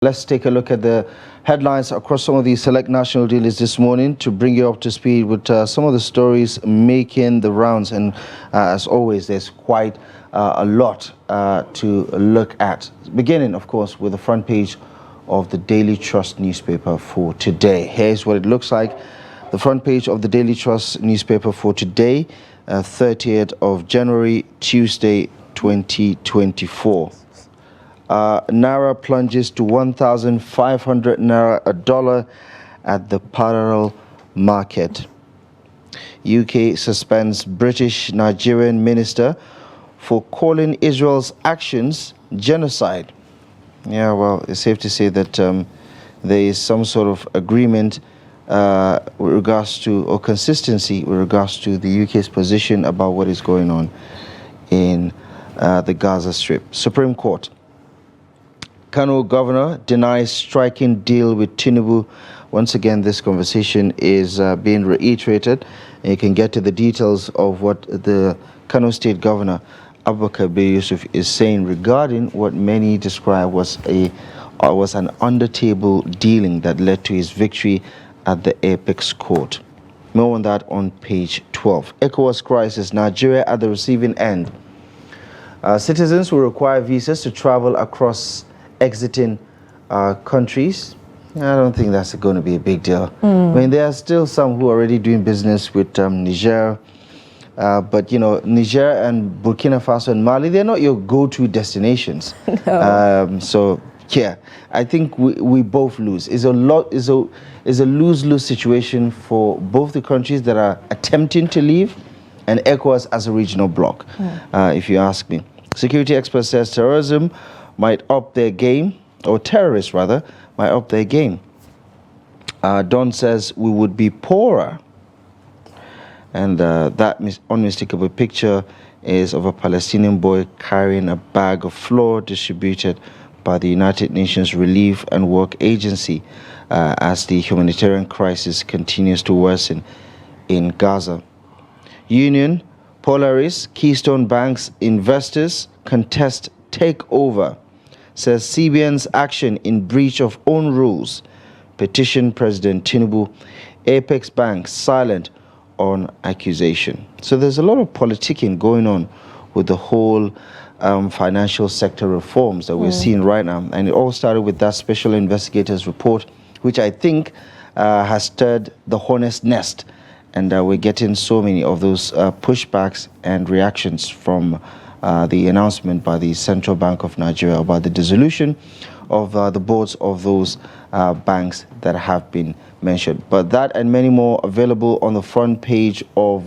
Let's take a look at the headlines across some of these select national dailies this morning to bring you up to speed with some of the stories making the rounds. And as always, there's quite a lot to look at. Beginning, of course, with the front page of the Daily Trust newspaper for today. Here's what it looks like. The front page of the Daily Trust newspaper for today, 30th of January, Tuesday, 2024. Naira plunges to 1,500 Naira a dollar at the parallel market. UK suspends British Nigerian minister for calling Israel's actions genocide. Yeah, well, it's safe to say that there is some sort of agreement with regards to, or consistency with regards to the UK's position about what is going on in the Gaza Strip. Supreme Court. Kano governor denies striking deal with Tinubu. Once again, this conversation is being reiterated. And you can get to the details of what the Kano State Governor, Abubakar Yusuf, is saying regarding what many describe was an under-table dealing that led to his victory at the Apex Court. More on that on page 12. ECOWAS Crisis, Nigeria at the receiving end. Citizens will require visas to travel across exiting countries. I don't think that's going to be a big deal. I mean, there are still some who are already doing business with Niger, but you know, Niger and Burkina Faso and Mali, they're not your go-to destinations. No. So yeah, I think we both lose. It's a lose-lose situation for both the countries that are attempting to leave and ECOWAS as a regional bloc, if you ask me. Security expert says terrorism might up their game, or terrorists rather, might up their game. Don says we would be poorer. And that unmistakable picture is of a Palestinian boy carrying a bag of flour distributed by the United Nations Relief and Work Agency as the humanitarian crisis continues to worsen in Gaza. Union, Polaris, Keystone Bank's investors contest takeover. Says CBN's action in breach of own rules. Petition President Tinubu. Apex Bank silent on accusation. So there's a lot of politicking going on with the whole financial sector reforms that we're seeing right now. And it all started with that special investigators report, which I think has stirred the hornet's nest. And we're getting so many of those pushbacks and reactions from the announcement by the Central Bank of Nigeria about the dissolution of the boards of those banks that have been mentioned. But that and many more available on the front page of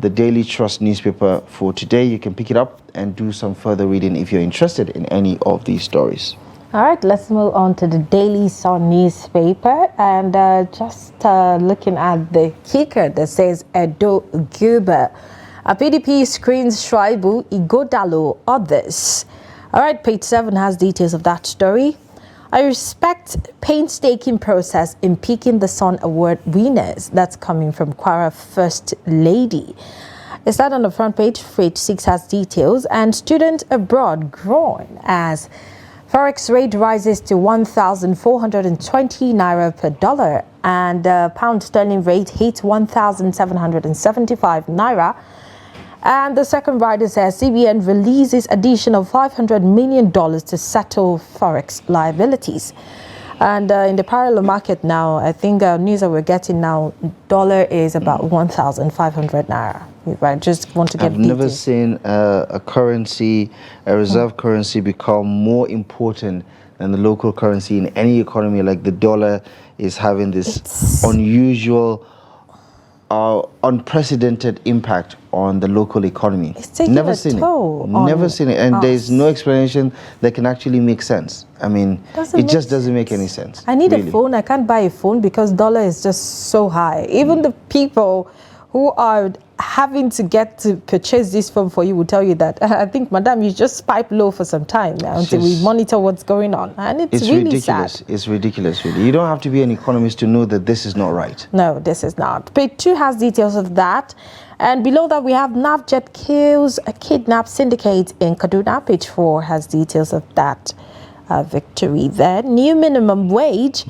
the Daily Trust newspaper for today. You can pick it up and do some further reading if you're interested in any of these stories. All right, let's move on to the Daily Sun newspaper and just looking at the kicker that says Edo Guba. PDP screens Shuaibu, Igodalo, others. All right, page 7 has details of that story. I respect painstaking process in picking the Sun Award winners. That's coming from Kwara First Lady. It's that on the front page. Page 6 has details. And student abroad groan as Forex rate rises to 1,420 Naira per dollar. And pound sterling rate hits 1,775 Naira. And the second rider says CBN releases additional $500 million to settle Forex liabilities. And in the parallel market now, I think news that we're getting now, dollar is about 1,500 Naira. I just want to get I've never seen a currency, a reserve currency, become more important than the local currency in any economy. Like the dollar is having this unusual, unprecedented impact on the local economy. It's taking never a seen toll it. Never seen it. And there's no explanation that can actually make sense. I mean, it just doesn't make any sense. I need a phone. I can't buy a phone because dollar is just so high. Even the people who are having to get to purchase this phone for you will tell you that I think, madam, you just pipe low for some time until we monitor what's going on. And it's really ridiculous. Sad. It's ridiculous, really. You don't have to be an economist to know that this is not right. No, this is not. Page 2 has details of that. And below that, we have NAVJET kills a kidnap syndicate in Kaduna. Page 4 has details of that victory there. New minimum wage.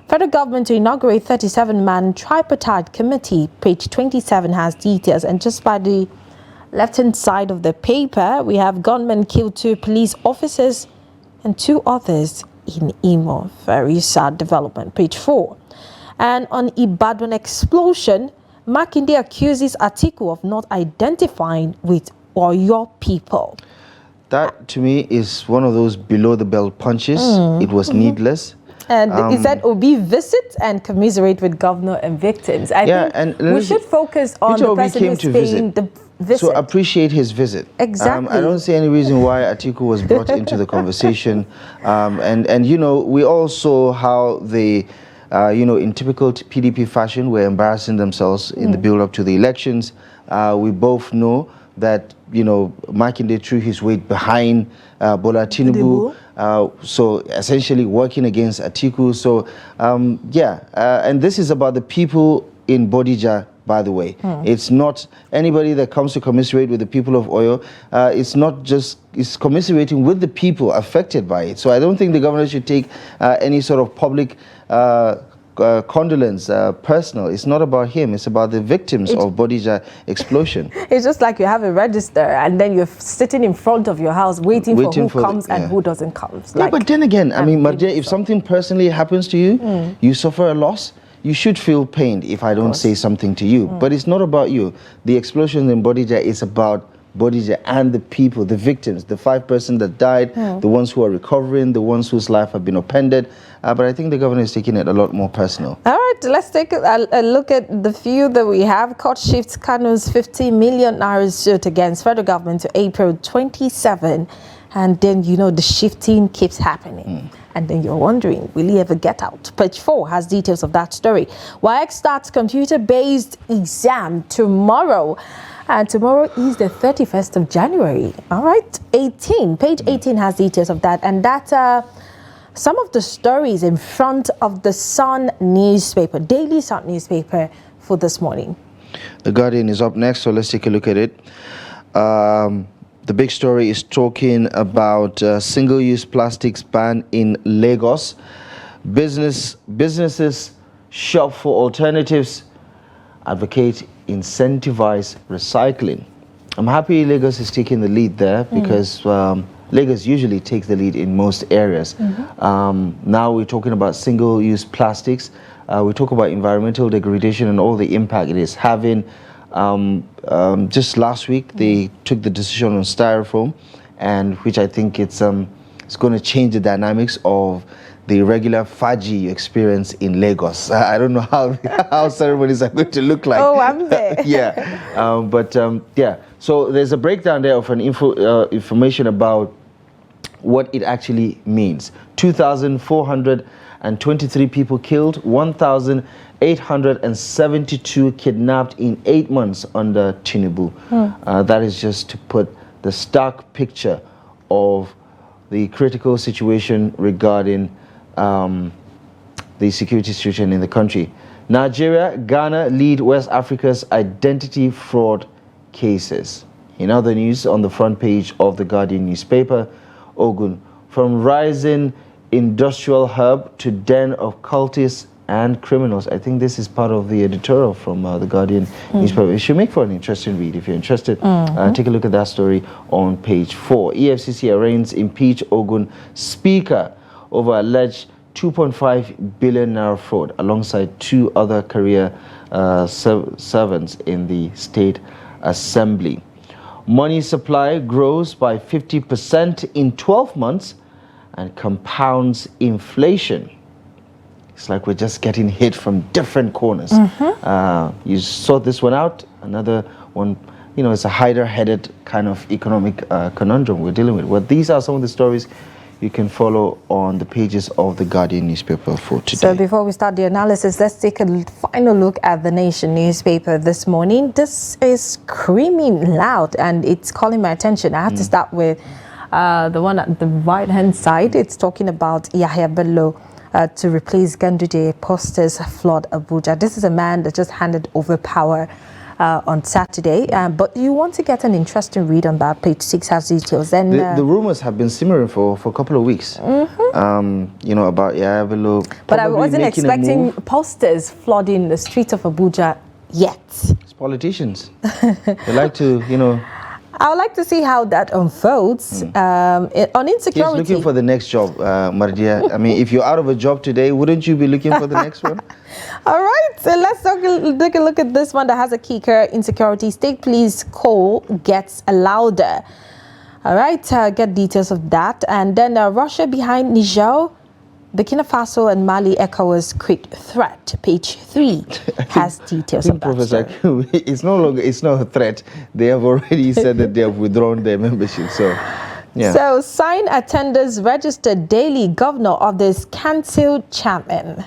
Federal government to inaugurate 37-man tripartite committee. Page 27 has details. And just by the left-hand side of the paper, we have gunmen killed 2 police officers and 2 others in Imo. Very sad development. Page 4. And on Ibadan explosion, Makinde accuses Atiku of not identifying with Oyo people. That, to me, is one of those below-the-belt punches. It was needless. And he said Obi visit and commiserate with governor and victims. I think we should focus on the person who's paying the visit. So appreciate his visit. Exactly. I don't see any reason why Atiku was brought into the conversation. And you know, we all saw how they, in typical PDP fashion, were embarrassing themselves in the build-up to the elections. We both know that, Makinde threw his weight behind Bola Tinubu. So essentially working against Atiku. So, and this is about the people in Bodija, by the way. It's not anybody that comes to commiserate with the people of Oyo. It's commiserating with the people affected by it. So I don't think the governor should take any sort of public condolence personal. It's not about him. It's about the victims of Bodija explosion. It's just like you have a register and then you're sitting in front of your house waiting for who comes and who doesn't come. Yeah, but then again, I mean, Marja, if something personally happens to you, you suffer a loss, you should feel pained if I don't say something to you. But it's not about you. The explosion in Bodija is about Bodija and the people, the victims, the 5 persons that died, the ones who are recovering, the ones whose life have been upended. But I think the governor is taking it a lot more personal. All right, let's take a look at the few that we have. Court shifts Kanu's 50 million naira suit against federal government to April 27. And then, the shifting keeps happening. And then you're wondering, will he ever get out? Page 4 has details of that story. WAEC starts computer-based exam tomorrow. And tomorrow is the 31st of January. All right, page 18 has details of that. And that's some of the stories in front of the Sun newspaper, Daily Sun newspaper for this morning. The Guardian is up next, so let's take a look at it. The big story is talking about single-use plastics ban in Lagos. Businesses shop for alternatives, advocate incentivize recycling. I'm happy Lagos is taking the lead there because Lagos usually takes the lead in most areas. Now we're talking about single-use plastics. We talk about environmental degradation and all the impact it is having. Just last week, they took the decision on styrofoam, and which I think it's going to change the dynamics of the regular faji you experience in Lagos. I don't know how ceremonies are going to look like. Oh, I'm there. Yeah. So there's a breakdown there of an information about what it actually means. 2,423 people killed, 1,872 kidnapped in 8 months under Tinubu. That is just to put the stark picture of the critical situation regarding the security situation in the country. Nigeria, Ghana lead West Africa's identity fraud cases. In other news, on the front page of the Guardian newspaper, Ogun, from rising industrial hub to den of cultists and criminals. I think this is part of the editorial from the Guardian newspaper. It should make for an interesting read. If you're interested, take a look at that story on page 4. EFCC arraigns impeach Ogun speaker over alleged 2.5 billion naira fraud alongside 2 other career servants in the state assembly. Money supply grows by 50% in 12 months and compounds inflation. It's like we're just getting hit from different corners. You sort this one out, another one, it's a hider-headed kind of economic conundrum we're dealing with. Well, these are some of the stories you can follow on the pages of the Guardian newspaper for today. So before we start the analysis, let's take a final look at the Nation newspaper this morning. This is screaming loud and it's calling my attention. I have to start with the one at the right-hand side. It's talking about Yahya Bello to replace Ganduje posters flood Abuja. This is a man that just handed over power on Saturday. But you want to get an interesting read on that. Page 6 has details. Then the rumors have been simmering for a couple of weeks. You know, about Yavelo. But I wasn't expecting posters flooding the streets of Abuja yet. It's politicians. They like to, you know. I would like to see how that unfolds. On insecurity. He's looking for the next job, Mardia. I mean, if you're out of a job today, wouldn't you be looking for the next one? All right, so let's take a look at this one that has a kicker. Insecurity. State police call gets louder. All right, get details of that. And then Russia behind Niger, Burkina Faso and Mali ECOWAS create threat. Page 3 has details of that. Professor, it's not a threat. They have already said that they have withdrawn their membership. So, yeah. So, sign attenders registered daily governor of this cancelled chairman.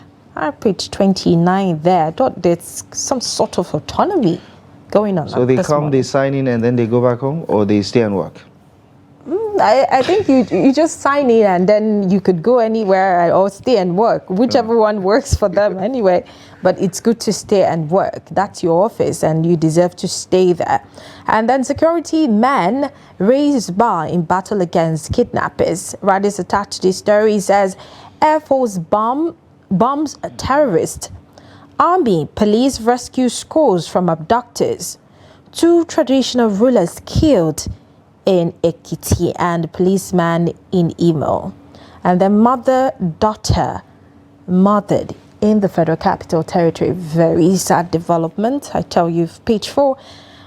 Page 29 there. I thought there's some sort of autonomy going on. So they come, they sign in, and then they go back home, or they stay and work? I think you just sign in and then you could go anywhere or stay and work, whichever one works for them anyway. But it's good to stay and work. That's your office and you deserve to stay there. And then security men raise bar in battle against kidnappers. Radis attached to this story says Air Force bombs a terrorist. Army, police rescue scores from abductors. 2 traditional rulers killed in Ekiti and policeman in Imo. And the mother-daughter murdered in the Federal Capital Territory. Very sad development. I tell you, page 4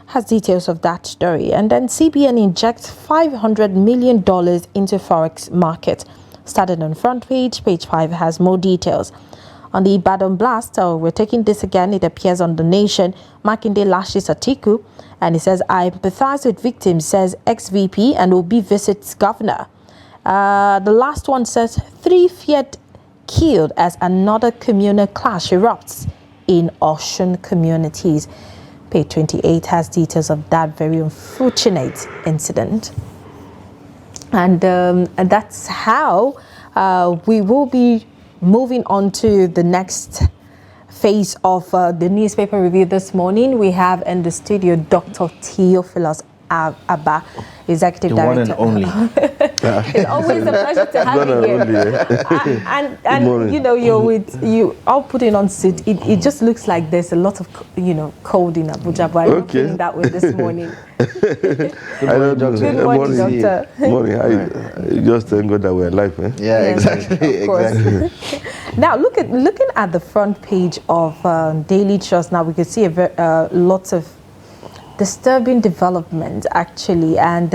has details of that story. And then CBN injects $500 million into Forex market. Started on front page. Page 5 has more details. On the Ibadan blast, we're taking this again. It appears on The Nation. Makinde lashes Atiku. And he says, I empathize with victims, says ex-VP, and Obi visits governor. The last one says, 3 feared killed as another communal clash erupts in Osun communities. Page 28 has details of that very unfortunate incident. And that's how we will be moving on to the next phase of the newspaper review this morning. We have in the studio Dr. Theophilus Abba, Executive Director. One and only. It's always a pleasure to have you here. And you know, you all putting on suit. It just looks like there's a lot of cold in Abuja, but I'm not feeling that way this morning. Good morning, Doctor. Morning. I just thank God that we're alive. Yeah, exactly. Exactly. Now, looking at the front page of Daily Trust, now we can see lots of disturbing development actually, and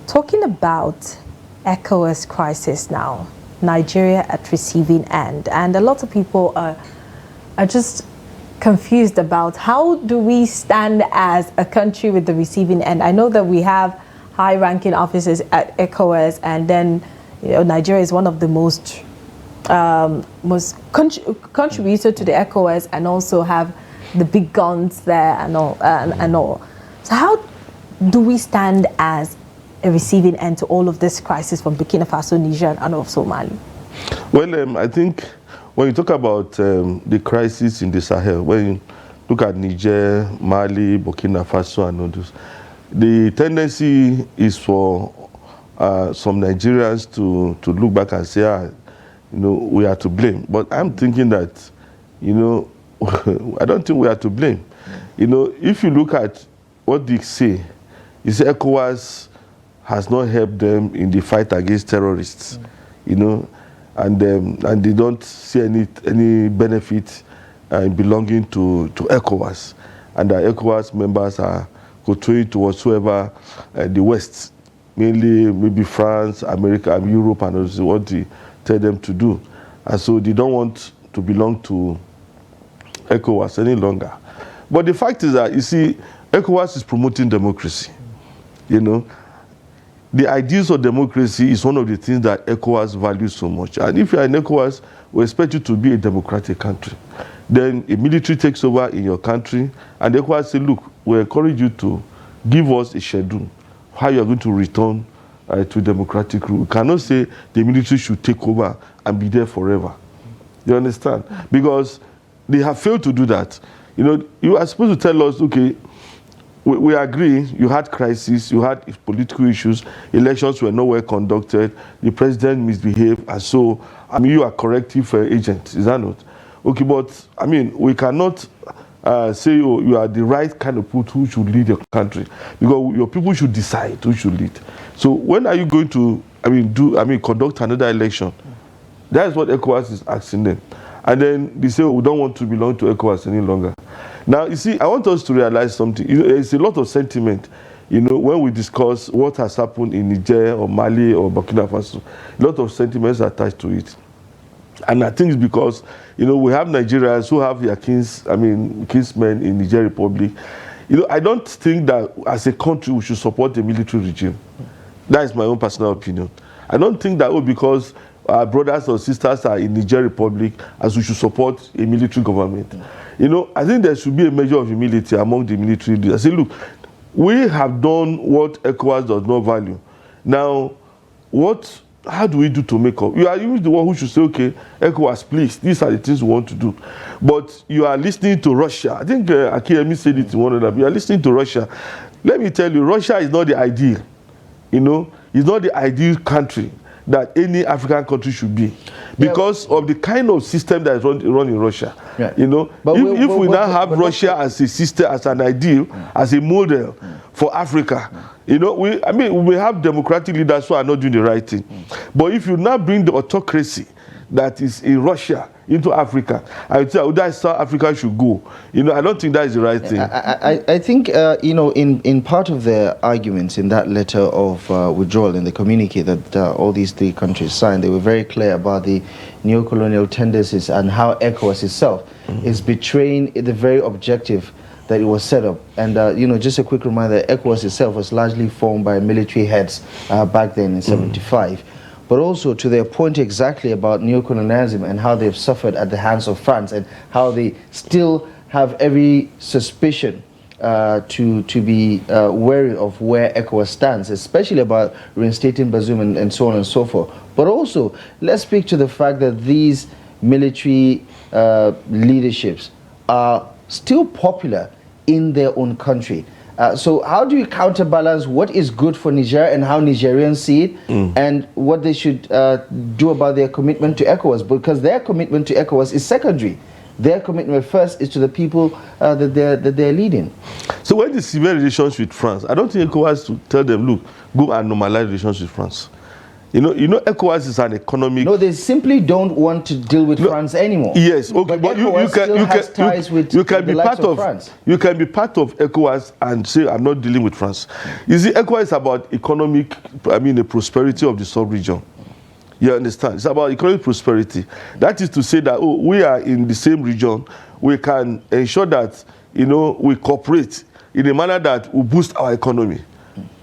talking about ECOWAS crisis now, Nigeria at receiving end, and a lot of people are just confused about how do we stand as a country with the receiving end. I know that we have high-ranking officers at ECOWAS, and then Nigeria is one of the most contributor to the ECOWAS, and also have the big guns there and all. So how do we stand as a receiving end to all of this crisis from Burkina Faso, Niger, and also Mali? Well, I think when you talk about the crisis in the Sahel, when you look at Niger, Mali, Burkina Faso, and all those, the tendency is for some Nigerians to look back and say, we are to blame. But I'm thinking that, I don't think we are to blame. If you look at what they say, is ECOWAS has not helped them in the fight against terrorists, and they don't see any benefit in belonging to ECOWAS, and the ECOWAS members are contrary to whatsoever the West, mainly maybe France, America, and Europe, and also what they tell them to do, and so they don't want to belong to ECOWAS any longer. But the fact is that, you see, ECOWAS is promoting democracy. The ideals of democracy is one of the things that ECOWAS values so much. And if you are in ECOWAS, we expect you to be a democratic country. Then a military takes over in your country, and ECOWAS say, look, we encourage you to give us a schedule how you are going to return to democratic rule. We cannot say the military should take over and be there forever. You understand? Because they have failed to do that. You know, you are supposed to tell us, okay, we agree, you had crisis, you had political issues, elections were not well conducted, the president misbehaved, and so, I mean, you are corrective agent, is that not? Okay, but, I mean, we cannot say, oh, you are the right kind of people who should lead your country, because your people should decide who should lead. So when are you going to, conduct another election? That is what ECOWAS is asking them. And then they say, oh, we don't want to belong to ECOWAS any longer. Now, you see, I want us to realize something. You know, there's a lot of sentiment, you know, when we discuss what has happened in Niger or Mali or Burkina Faso. A lot of sentiments attached to it. And I think it's because, you know, we have Nigerians who have their kinsmen in Niger Republic. You know, I don't think that as a country we should support the military regime. That is my own personal opinion. I don't think that, oh, because our brothers or sisters are in Niger Republic, as we should support a military government. You know, I think there should be a measure of humility among the military leaders. I say, look, we have done what ECOWAS does not value. Now, how do we do to make up? You are the one who should say, okay, ECOWAS, please, these are the things we want to do. But you are listening to Russia. I think Akiyemi said it in one of them. You are listening to Russia. Let me tell you, Russia is not the ideal. You know, it's not the ideal country that any African country should be, because of the kind of system that is run in Russia. Yeah. You know, but if we now have Russia as a system, as an ideal, as a model for Africa, you know, we have democratic leaders who are not doing the right thing. But if you now bring the autocracy that is in Russia into Africa, I would say that's how Africa should go. You know, I don't think that is the right thing. I think, you know, in part of the arguments in that letter of withdrawal in the communique that all these three countries signed, they were very clear about the neo-colonial tendencies and how ECOWAS itself is betraying the very objective that it was set up. And, you know, just a quick reminder, ECOWAS itself was largely formed by military heads back then in 75. But also to their point exactly about neocolonialism and how they've suffered at the hands of France and how they still have every suspicion to be wary of where ECOWAS stands, especially about reinstating Bazoum and so on and so forth. But also, let's speak to the fact that these military leaderships are still popular in their own country. So how do you counterbalance what is good for Niger and how Nigerians see it, and what they should do about their commitment to ECOWAS? Because their commitment to ECOWAS is secondary. Their commitment first is to the people that they're leading. So when they sever relations with France, I don't think ECOWAS to tell them, look, go and normalize relations with France. You know, ECOWAS is an economic... No, they simply don't want to deal with France anymore. Yes, okay, but you can be part of France. You can be part of ECOWAS and say, I'm not dealing with France. You see, ECOWAS is about economic, the prosperity of the sub-region. You understand? It's about economic prosperity. That is to say that, oh, we are in the same region. We can ensure that, you know, we cooperate in a manner that will boost our economy.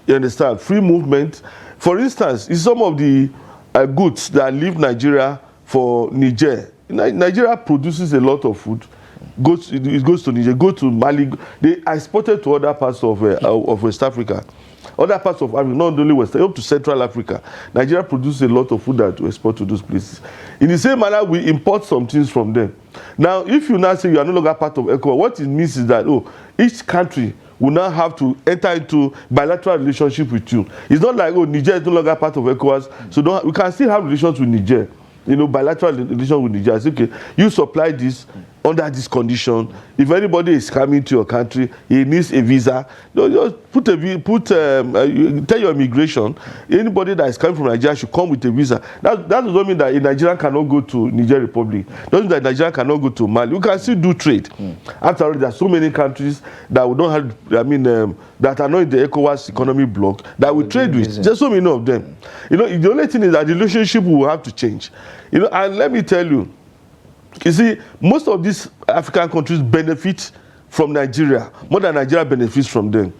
You understand? Free movement. For instance, in some of the goods that leave Nigeria for Niger, Nigeria produces a lot of food. It goes to Niger, goes to Mali. They are exported to other parts of West Africa. Other parts of Africa, not only West, up to Central Africa. Nigeria produces a lot of food that we export to those places. In the same manner, we import some things from them. Now, if you now say you are no longer part of ECOWAS, what it means is that, oh, each country will now have to enter into bilateral relationship with you. It's not like, oh, Niger is no longer part of ECOWAS, so we can still have relations with Niger. You know, bilateral relations with Niger. It's okay, you supply this under this condition. If anybody is coming to your country, he needs a visa. Just tell your immigration, anybody that is coming from Nigeria should come with a visa. That does not mean that a Nigerian cannot go to Niger Republic. Doesn't mean that Nigerian cannot go to Mali. We can still do trade. After all, there are so many countries that we don't have, that are not in the ECOWAS economic bloc that we trade with. There's so many of them. You know, the only thing is that the relationship will have to change. You know, and let me tell you, you see, most of these African countries benefit from Nigeria more than Nigeria benefits from them.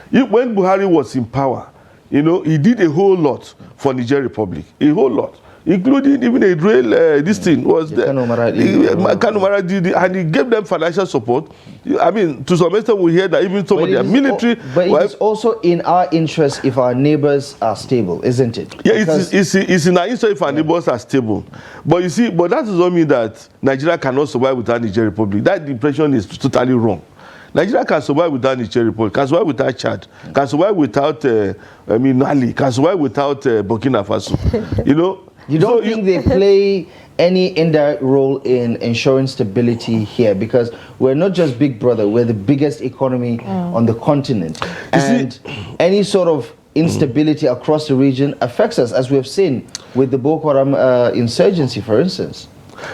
When Buhari was in power, you know, he did a whole lot for Niger Republic, a whole lot. including even a drill, this thing was there. Kanomara did, and he gave them financial support. I mean, to some extent, we hear that even some of their military. But it's also in our interest if our neighbors are stable, isn't it? Yeah, it's in our interest if our neighbors are stable. But you see, but that does not mean that Nigeria cannot survive without Niger Republic. That impression is totally wrong. Nigeria can survive without Niger Republic, can survive without Chad, can survive without Mali, can survive without Burkina Faso. You know. You don't think they play any indirect role in ensuring stability here? Because we're not just Big Brother, we're the biggest economy on the continent. And any sort of instability across the region affects us, as we have seen with the Boko Haram insurgency, for instance.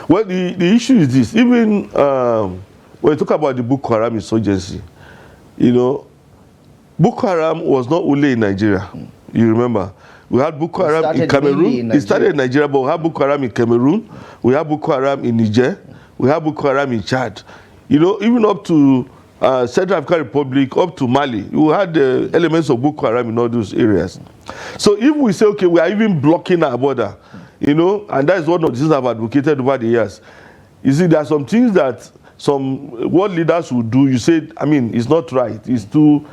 Well, the issue is this. Even when we talk about the Boko Haram insurgency, you know, Boko Haram was not only in Nigeria. You remember? We had Boko Haram in Cameroon. It started in Nigeria, but we have Boko Haram in Cameroon. We have Boko Haram in Niger. We have Boko Haram in Chad. You know, even up to Central African Republic, up to Mali, we had elements of Boko Haram in all those areas. So if we say, okay, we are even blocking our border, you know, and that is one of the things I've advocated over the years. You see, there are some things that some world leaders will do. You say, I mean, it's not right. It's too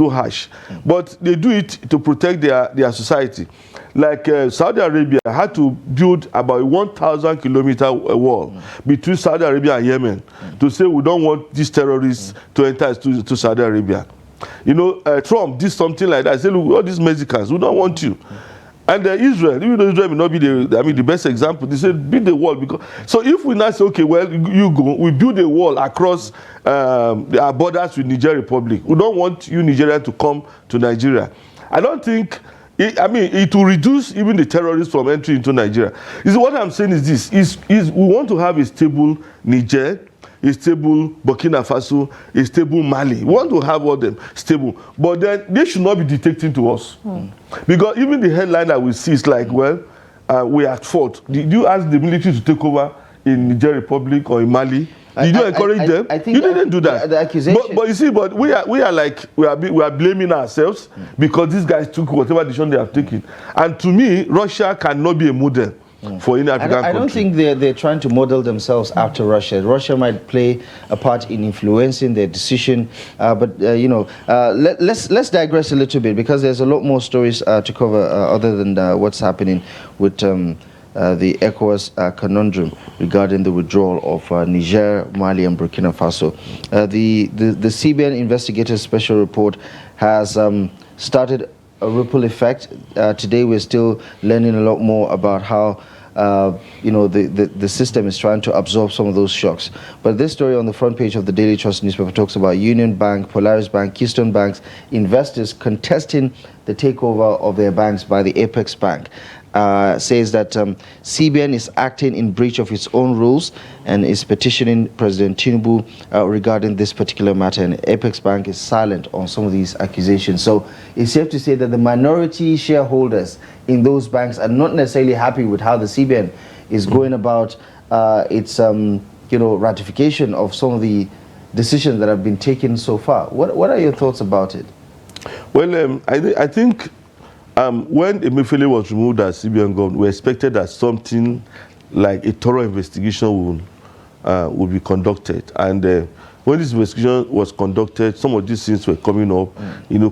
harsh. But they do it to protect their society. Like Saudi Arabia had to build about a 1,000-kilometer wall between Saudi Arabia and Yemen to say we don't want these terrorists to enter to Saudi Arabia. You know, Trump did something like that. He said, look, all these Mexicans, we don't want you. And Israel, even though Israel may not be the best example, they said build the wall. Because so if we now say, okay, well, you go, we build a wall across our borders with Niger Republic. We don't want you Nigerians to come to Nigeria. I don't think, it will reduce even the terrorists from entering into Nigeria. What I'm saying is this, is we want to have a stable Niger, a stable Burkina Faso, a stable Mali. We want to have all them stable. But then they should not be dictating to us. Because even the headline that we see is like, well, we are at fault. Did you ask the military to take over in Niger Republic or in Mali? Did you encourage them? I think you didn't do that. The accusation. But you see, but we are blaming ourselves because these guys took whatever decision they have taken. And to me, Russia cannot be a model for any African country. I don't think they're trying to model themselves after Russia. Russia might play a part in influencing their decision, but let's digress a little bit because there's a lot more stories to cover other than what's happening with the ECOWAS conundrum regarding the withdrawal of Niger, Mali, and Burkina Faso. The CBN Investigators Special Report has started a ripple effect. Today we're still learning a lot more about how the system is trying to absorb some of those shocks. But this story on the front page of the Daily Trust newspaper talks about Union Bank, Polaris Bank, Keystone Banks, investors contesting the takeover of their banks by the Apex Bank. Says that CBN is acting in breach of its own rules and is petitioning President Tinubu regarding this particular matter, and Apex Bank is silent on some of these accusations. So it's safe to say that the minority shareholders in those banks are not necessarily happy with how the CBN is going about its ratification of some of the decisions that have been taken so far. What are your thoughts about it? Well, I think when Emefiele was removed as CBN governor, we expected that something like a thorough investigation would be conducted. And when this investigation was conducted, some of these things were coming up,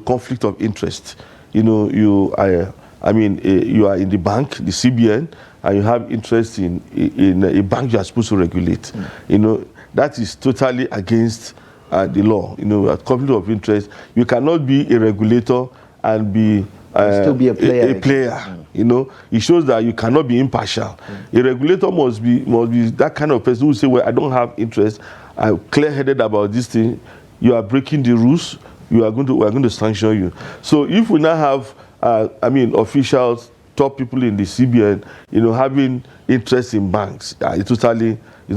conflict of interest. You are in the bank, the CBN, and you have interest in a bank you are supposed to regulate. That is totally against the law. Conflict of interest. You cannot be a regulator and be still be a player. It shows that you cannot be impartial. A regulator must be that kind of person who say, well, I don't have interest, I'm clear-headed about this thing, you are breaking the rules, we are going to sanction you. So if we now have officials, top people in the CBN, having interest in banks, it's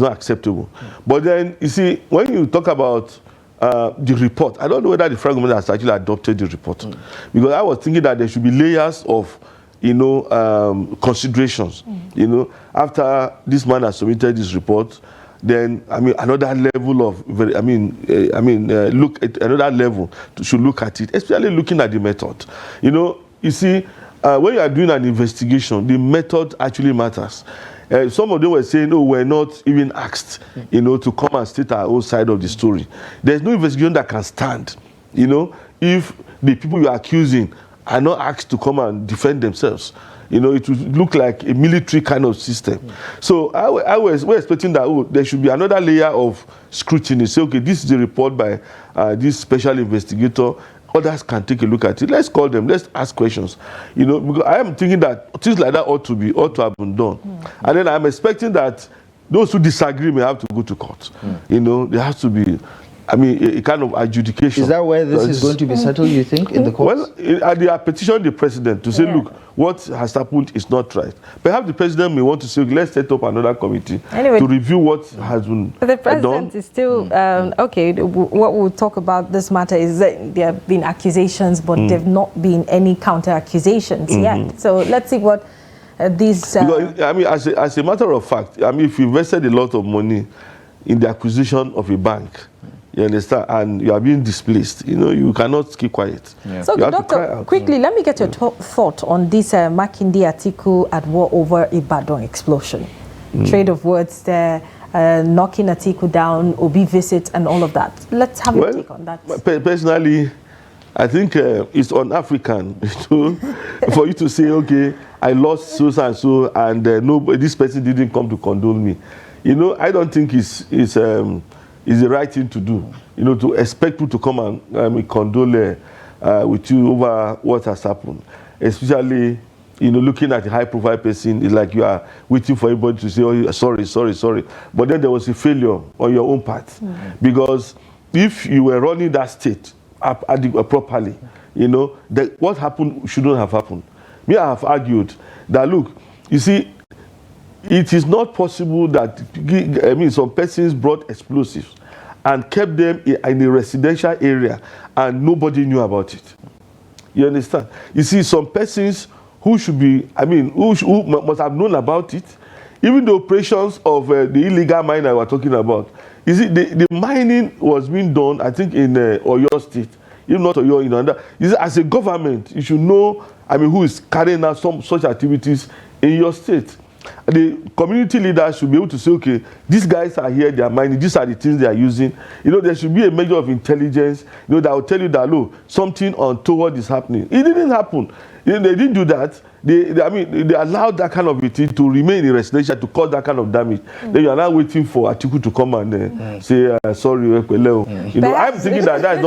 not acceptable. But then you see, when you talk about the report, I don't know whether the federal government has actually adopted the report, because I was thinking that there should be layers of considerations. After this man has submitted this report, then another level of look at another level should look at it, especially looking at the method. You see, when you are doing an investigation, the method actually matters. Some of them were saying, "Oh, we're not even asked, to come and state our own side of the story." There's no investigation that can stand, if the people you are accusing are not asked to come and defend themselves. It would look like a military kind of system. So we're expecting that there should be another layer of scrutiny. Say, okay, this is a report by this special investigator. Others can take a look at it. Let's call them. Let's ask questions. Because I am thinking that things like that ought to have been done. And then I'm expecting that those who disagree may have to go to court. There has to be, a kind of adjudication. Is that where this is going to be settled, you think, in the courts? Well, they are petitioning the president to say, look, what has happened is not right. Perhaps the president may want to say, let's set up another committee to review what has been done. The president is still, okay, what we'll talk about this matter is that there have been accusations, but there have not been any counter-accusations yet. So let's see what these... Because, as a matter of fact, if you invested a lot of money in the acquisition of a bank, you understand, and you are being displaced, you cannot keep quiet. So, Doctor, quickly, let me get your thought on this Makinde article at war over Ibadan explosion. Trade of words there, knocking article down, Obi visit, and all of that. Let's have a take on that. Personally, I think it's un-African for you to say, okay, I lost so and so, and this person didn't come to condole me. I don't think it's the right thing to do, to expect people to come and condole with you over what has happened. Especially, looking at a high-profile person, it's like you are waiting for everybody to say, oh, sorry. But then there was a failure on your own part. Because if you were running that state properly, what happened shouldn't have happened. Me, I have argued that, look, you see, it is not possible that some persons brought explosives and kept them in a residential area and nobody knew about it. You understand? You see, some persons who should be, who must have known about it, even the operations of the illegal mine I was talking about. You see, the mining was being done, I think, in Oyo State, if not Oyo, You see, as a government, you should know, who is carrying out some such activities in your state. The community leaders should be able to say, okay, these guys are here, they are mining, these are the things they are using. There should be a measure of intelligence, that will tell you that, look, something untoward is happening. It didn't happen. They didn't do that. They allowed that kind of thing to remain in residential, to cause that kind of damage. Then you are now waiting for Atiku to come and say, sorry, I'm thinking that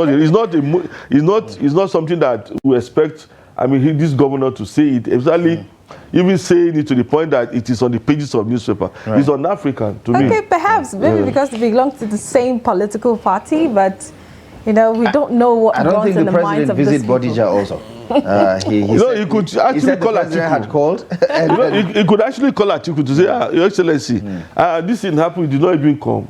it's not something that we expect, this governor to say it. Exactly. Even saying it to the point that it is on the pages of newspaper. Right. It's un-African to me. Okay, perhaps, maybe because they belong to the same political party, but, we don't know what goes in the minds of these people. I don't think the president visited Bodija also. He could actually call Atiku. Had called. He could actually call Atiku to say, Your Excellency, this thing happened, did not even come.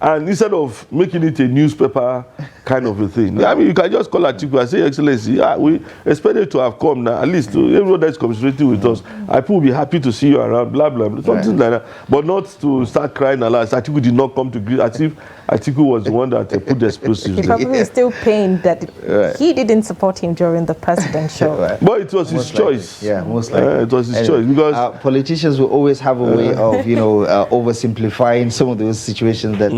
And instead of making it a newspaper kind of a thing, you can just call Atiku and say, Excellency, we expected to have come now, at least everyone that is commiserating with us. People will be happy to see you around, blah, blah, blah, something like that. But not to start crying a lot. Atiku did not come to greet, as if Atiku was the one that put the explosives. He probably is still pained that he didn't support him during the presidential. But it was his choice. Yeah, most likely. It was his choice. Because politicians will always have a way of, oversimplifying some of those situations that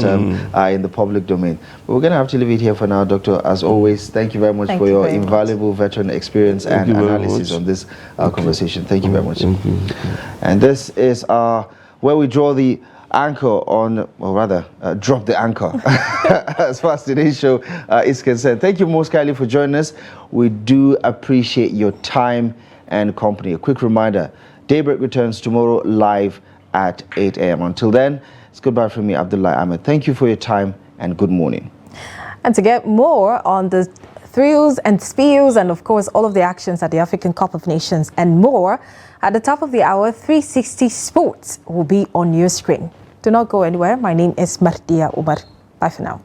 are in the public domain. But we're going to have to leave it here for now, Doctor. As always, thank you very much for your invaluable veteran experience and analysis on this conversation. Thank you very much. And this is where we draw the anchor on, or rather, drop the anchor as far as today's show is concerned. Thank you most kindly for joining us. We do appreciate your time and company. A quick reminder, Daybreak returns tomorrow live at 8 a.m. Until then, it's goodbye from me, Abdullah Ahmed. Thank you for your time and good morning. And to get more on the thrills and spills and, of course, all of the actions at the African Cup of Nations and more, at the top of the hour, 360 Sports will be on your screen. Do not go anywhere. My name is Mardia Umar. Bye for now.